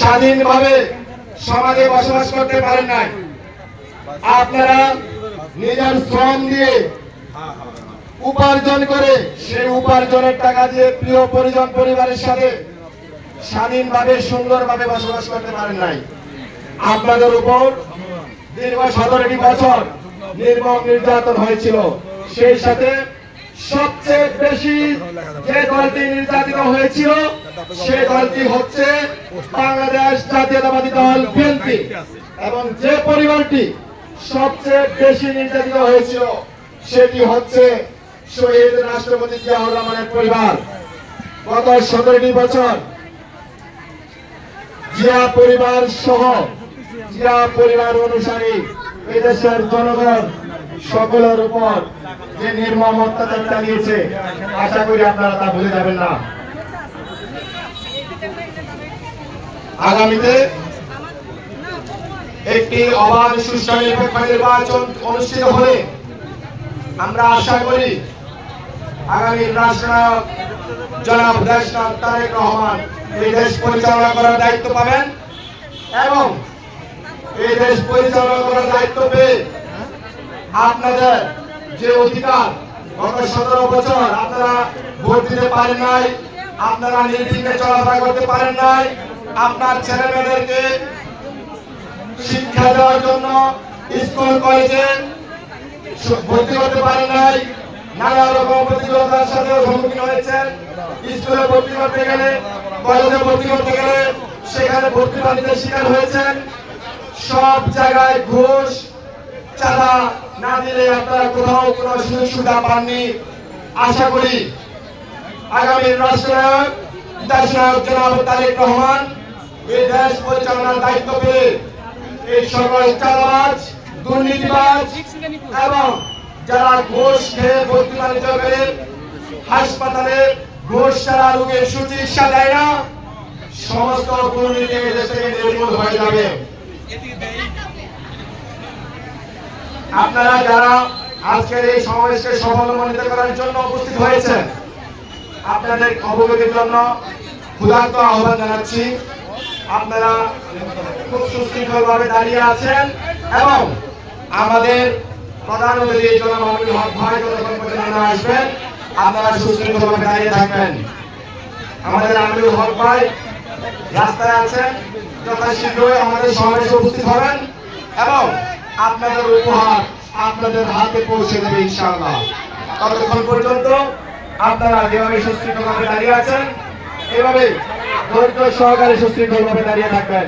স্বাধীনভাবে সমাজে বসবাস করতে পারেন নাই। আপনারা নিজের শ্রম দিয়ে উপার্জন করে সেই উপার্জনের টাকা দিয়ে প্রিয় পরিজন পরিবারের সাথে স্বাধীনভাবে সুন্দরভাবে বসবাস করতে পারেন নাই। আপনাদের উপর দীর্ঘ 17টি বছর নির্মম নির্যাতন হয়েছিল। সেই সাথে সবচেয়ে বেশি যে দলটি নির্যাতিত হয়েছিল সেই দলটি হচ্ছে বাংলাদেশ জাতীয়তাবাদী দল বিএনপি, এবং যে পরিবারটি সবচেয়ে বেশি নির্যাতিত হয়েছিল সেটি হচ্ছে শহীদ রাষ্ট্রপতি জিয়াউর রহমানের পরিবার। গত 17টি বছর জিয়া পরিবার সহ জিয়া পরিবার অনুসারী এদেশের জনগণ সকলের উপর যে নির্মম অত্যাচার চালিয়েছে, আশা করি আপনারা তা ভুলে যাবেন না। আগামীতে একটি অবাধ সুষ্ঠু নিরপেক্ষ নির্বাচন অনুষ্ঠিত হলে আমরা আশা করি আগামী রাষ্ট্রনায়ক জনাব দেশনায়ক তারেক রহমান এই দেশ পরিচালনা করার দায়িত্ব পাবেন, এবং এই দেশ পরিচালনা করার দায়িত্ব পেয়ে আপনাদের যে অধিকার গত 17 বছর আপনারা ভোট দিতে পারেন নাই, আপনারা নির্বিঘ্নে চলাফেরা করতে পারেন নাই, আপনার ছেলে মেয়েদেরকে শিক্ষা দেওয়ার জন্য স্কুল কলেজে ভর্তি করতে পারেন নাই, নানা রকম প্রতিকূলতার সাথে সম্মুখীন হয়েছেন। স্কুলে ভর্তি করতে গেলে, কলেজে ভর্তি করতে গেলে সেখানে ভর্তি বাতিলের শিকার হয়েছেন। সব জায়গায় ঘুষ চাঁদা না দিলে আপনারা কোথাও কোনো সুযোগ সুবিধা পাননি। আশা করি আগামী রাষ্ট্রনায়ক দেশনায়ক জনাব তারেক রহমান এই দেশ পরিচালনার দায়িত্ব পেয়ে এই সকল চাঁদাবাজ, দুর্নীতিবাজ এবং যারা ঘুষ খেয়ে ভর্তি বাণিজ্য করে হাসপাতালে ঘুষ ছাড়া রোগের সুচিকিৎসা দেয় না, সমস্ত দুর্নীতি এই দেশ থেকে নির্মূল হয়ে যাবে। আপনারা যারা আজকের এই সমাবেশকে সফলমণ্ডিত করার জন্য উপস্থিত হয়েছেন, আপনাদের অবগতির জন্য ক্ষুধার্ত আহ্বান জানাচ্ছি। আপনারা খুব সুশৃঙ্খলভাবে দাঁড়িয়ে আছেন এবং আমাদের প্রধান অতিথি জনাব আমিনুল হক ভাই যতক্ষণ পর্যন্ত না আসবেন আপনারা সুশৃঙ্খলভাবে দাঁড়িয়ে থাকবেন। আমাদের আমিনুল হক ভাই রাস্তায় আছেন, যথাশীঘ্রই আমাদের সমাবেশে উপস্থিত হবেন এবং আপনাদের উপহার আপনাদের হাতে পৌঁছে দেবে ইনশাআল্লাহ। ততক্ষণ পর্যন্ত আপনারা যেভাবে সুশৃঙ্খলভাবে দাঁড়িয়ে আছেন এভাবে ধৈর্য সহকারে সুশৃঙ্খলভাবে দাঁড়িয়ে থাকবেন।